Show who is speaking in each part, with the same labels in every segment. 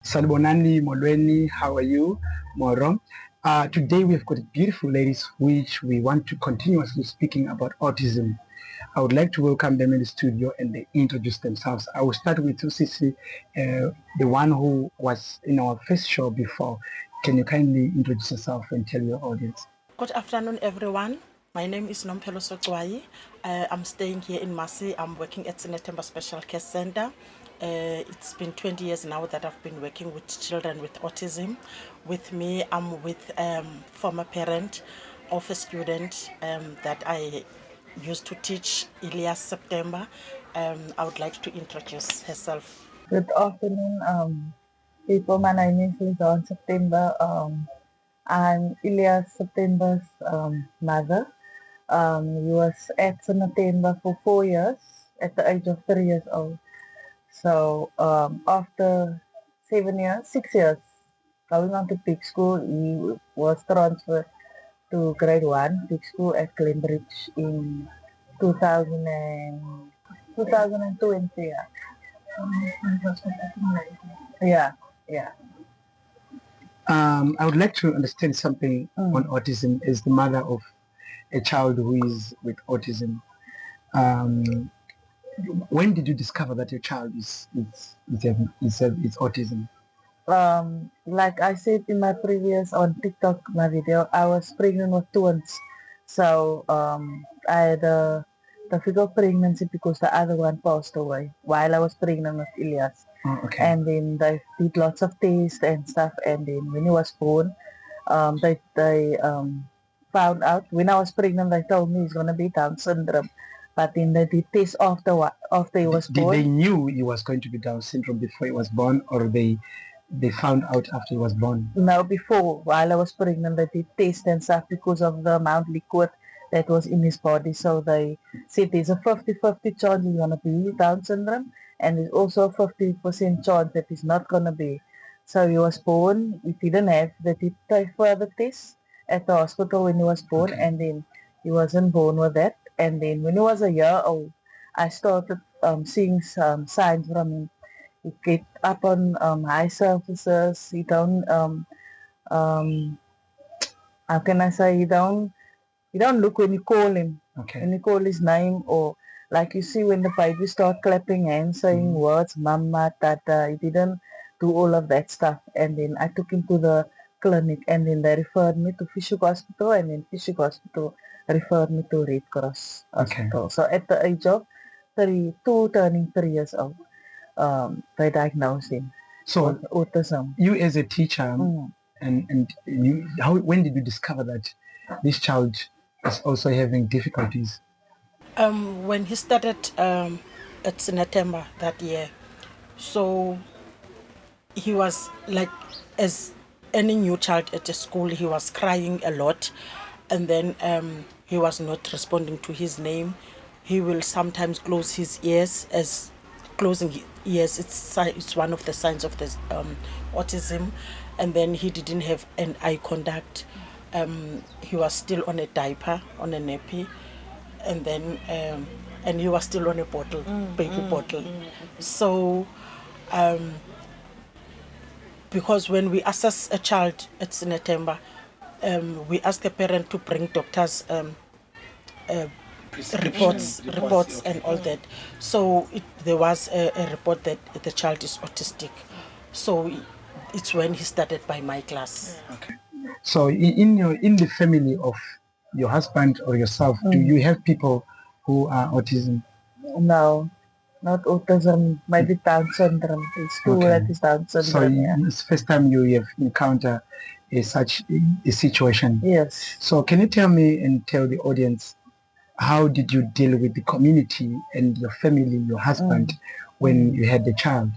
Speaker 1: Salbonani Molweni, how are you? Moro. Today we've got beautiful ladies which we want to continuously speaking about autism. I would like to welcome them in the studio and they introduce themselves. I will start with Sisi, the one who was in our first show before. Can you kindly introduce yourself and tell your audience?
Speaker 2: Good afternoon, everyone. My name is Nompelo Sotwai. I'm staying here in Masi. I'm working at Sinetemba Special Care Center. It's been 20 years now that I've been working with children with autism. With me, I'm with former parent of a student that I used to teach, Elias September. I would like to introduce herself.
Speaker 3: Good afternoon, people. My name is Lizanne September. I'm Elias September's mother. He was at September for 4 years at the age of 3 years old. So after 7 years, 6 years, going on to peak school, he was transferred to grade one, peak school at Cambridge in 2000 2020. Yeah, yeah.
Speaker 1: I would like to understand something on autism as the mother of a child who is with autism. Um, when did you discover that your child is autism?
Speaker 3: Like I said in my previous on TikTok my video, I was pregnant with twins. So I had a difficult pregnancy because the other one passed away while I was pregnant with Elias.
Speaker 1: Oh, okay.
Speaker 3: And then they did lots of tests and stuff. And then when he was born, they found out when I was pregnant. They told me he's gonna be Down syndrome. But then they did tests after he was
Speaker 1: Did they
Speaker 3: born.
Speaker 1: knew he was going to be Down syndrome before he was born, or they found out after he was born?
Speaker 3: No, before, while I was pregnant, they did tests and stuff because of the amount liquid that was in his body. So they said there's a 50-50 chance he's going to be Down syndrome, and there's also a 50% chance that he's not going to be. So he was born, he didn't have, they did take further tests at the hospital when he was born,
Speaker 1: Okay.
Speaker 3: and then he wasn't born with that. And then when he was a year old, I started seeing some signs from him. He get up on high surfaces. He don't um, how can I say he don't look when you call him.
Speaker 1: Okay.
Speaker 3: When you call his name, or like you see when the baby start clapping hands, saying words, mama, tata. He didn't do all of that stuff. And then I took him to the clinic, and then they referred me to Fishhook Hospital, and then Fishhook Hospital referred me to Red Cross Hospital. Okay. So at the age of 32, turning 3 years old, they diagnosed him
Speaker 1: So
Speaker 3: with autism.
Speaker 1: you as a teacher, and you, when did you discover that this child is also having difficulties?
Speaker 2: When he started at September that year, so he was like, as any new child at the school, he was crying a lot, and then he was not responding to his name. He will sometimes close his ears. As closing his ears, it's one of the signs of the autism. And then he didn't have an eye contact. He was still on a diaper, on a nappy, and then and he was still on a bottle, baby bottle. So because when we assess a child at Sinetemba, we ask the parent to bring doctors reports and all that. So there was a report that the child is autistic. So it's when he started by my class.
Speaker 1: Okay. So in the family of your husband or yourself, do you have people who are autism?
Speaker 3: No, not autism, maybe Down syndrome. It's two
Speaker 1: Okay.
Speaker 3: that is Down
Speaker 1: So
Speaker 3: syndrome.
Speaker 1: it's the first time you have encountered such a situation.
Speaker 3: Yes.
Speaker 1: So can you tell me and tell the audience, how did you deal with the community and your family, your husband, when you had the child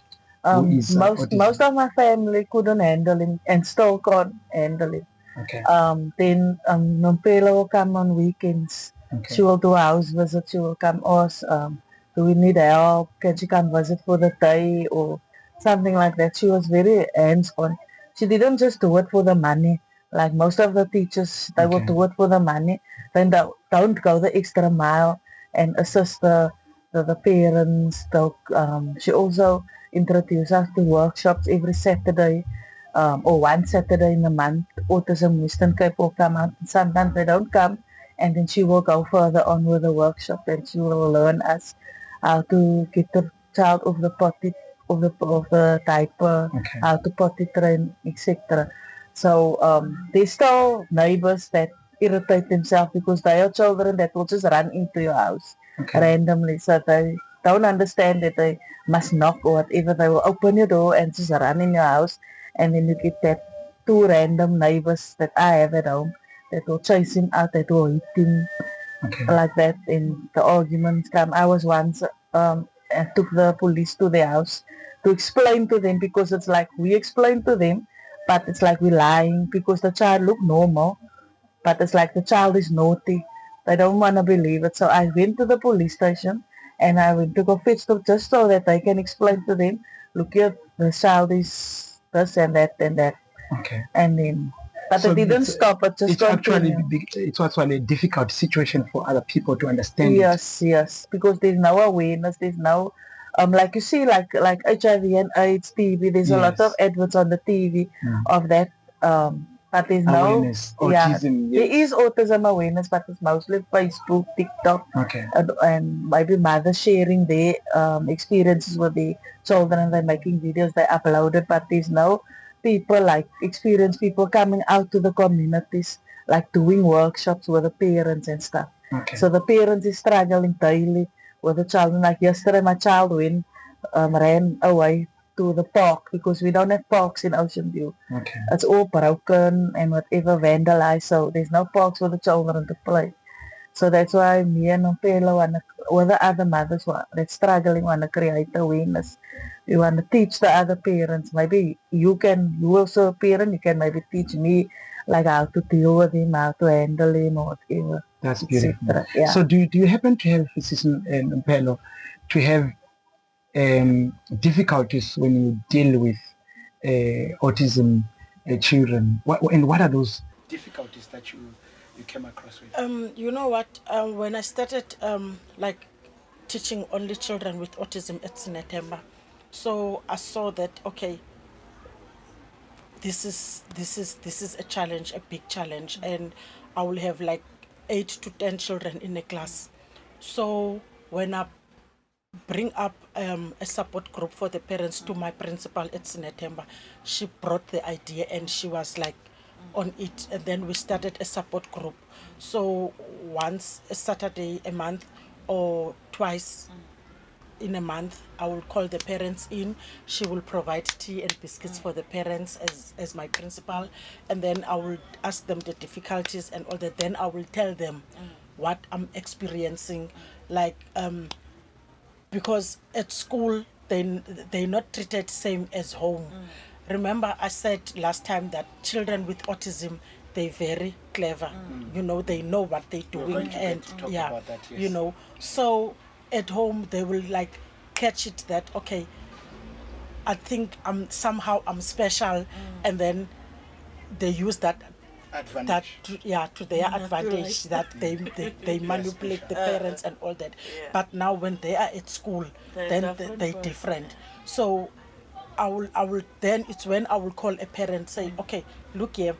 Speaker 1: who is autism?
Speaker 3: Most of my family couldn't handle him and still can't handle him.
Speaker 1: Okay.
Speaker 3: Then Nompelo will come on weekends.
Speaker 1: Okay.
Speaker 3: She will do house visits. She will come ask, do we need help? Can she come visit for the day or something like that? She was very hands-on. She didn't just do it for the money. Like most of the teachers, they will do it for the money. Then they don't go the extra mile and assist the parents. She also introduce us to workshops every Saturday, or one Saturday in a month. Autism Western Cape will come out, and sometimes they don't come, and then she will go further on with the workshop, and she will learn us how to get the child off the potty, of the diaper,
Speaker 1: Okay.
Speaker 3: how to potty train, etc. So there's still neighbors that irritate themselves because they are children that will just run into your house
Speaker 1: Okay.
Speaker 3: randomly. So they don't understand that they must knock or whatever. They will open your door and just run in your house, and then you get that two random neighbors that I have at home that will chase him out, that will hit him
Speaker 1: Okay.
Speaker 3: like that. And the arguments come. I was once I took the police to their house to explain to them, because it's like we explain to them, but it's like we're lying because the child look normal, but it's like the child is naughty. They don't want to believe it. So I went to the police station and I went to go fetch them just so that I can explain to them, look here, the child is this and that and that.
Speaker 1: Okay.
Speaker 3: And then, but
Speaker 1: So
Speaker 3: it didn't
Speaker 1: it's-
Speaker 3: stop. It just
Speaker 1: It's actually
Speaker 3: continued.
Speaker 1: it's actually a difficult situation for other people to understand.
Speaker 3: Yes, because there's no awareness. There's no, like you see, like HIV and AIDS, TV. There's a lot of
Speaker 1: Yes.
Speaker 3: adverts on the TV
Speaker 1: Mm.
Speaker 3: of that. But there's
Speaker 1: Awareness,
Speaker 3: no, yeah,
Speaker 1: autism.
Speaker 3: there
Speaker 1: Yes.
Speaker 3: is autism awareness, but it's mostly Facebook, TikTok,
Speaker 1: Okay.
Speaker 3: and maybe mothers sharing their experiences with the children. They're making videos, they upload it, but there's no people like experienced people coming out to the communities, like doing workshops with the parents and stuff.
Speaker 1: Okay.
Speaker 3: So the parents is struggling daily with the child. Like yesterday, my child ran away to the park because we don't have parks in Ocean View.
Speaker 1: Okay.
Speaker 3: It's all broken and whatever vandalized, so there's no parks for the children to play. So that's why me and Opelo and the other mothers that's struggling want to create awareness. We want to teach the other parents. Maybe you also a parent, you can maybe teach me like how to deal with him, how to handle him or whatever.
Speaker 1: That's beautiful.
Speaker 3: etc. Yeah.
Speaker 1: So do you happen to have, Mpelo, to have difficulties when you deal with autism children? What are those difficulties that you came across with?
Speaker 2: You know what? When I started like teaching only children with autism at Sinetemba, so I saw that okay, this is a challenge, a big challenge, and I will have like 8 to 10 children in a class. So when I bring up a support group for the parents to my principal at Sinetemba, she brought the idea and she was like on it, and then we started a support group. So once a Saturday a month or twice in a month, I will call the parents in. She will provide tea and biscuits for the parents as my principal, and then I will ask them the difficulties and all that. Then I will tell them what I'm experiencing, like because at school they're not treated same as home. Remember I said last time that children with autism, they're very clever. You know, they know what they're doing, and yeah,
Speaker 1: about that, yes.
Speaker 2: you know. So at home they will like catch it that okay, I think I'm special, and then they use that
Speaker 1: Advantage.
Speaker 2: to their advantage, that they manipulate the parents and all that. But now when they are at school, then they're different. So I will then it's when I will call a parent, say okay, look here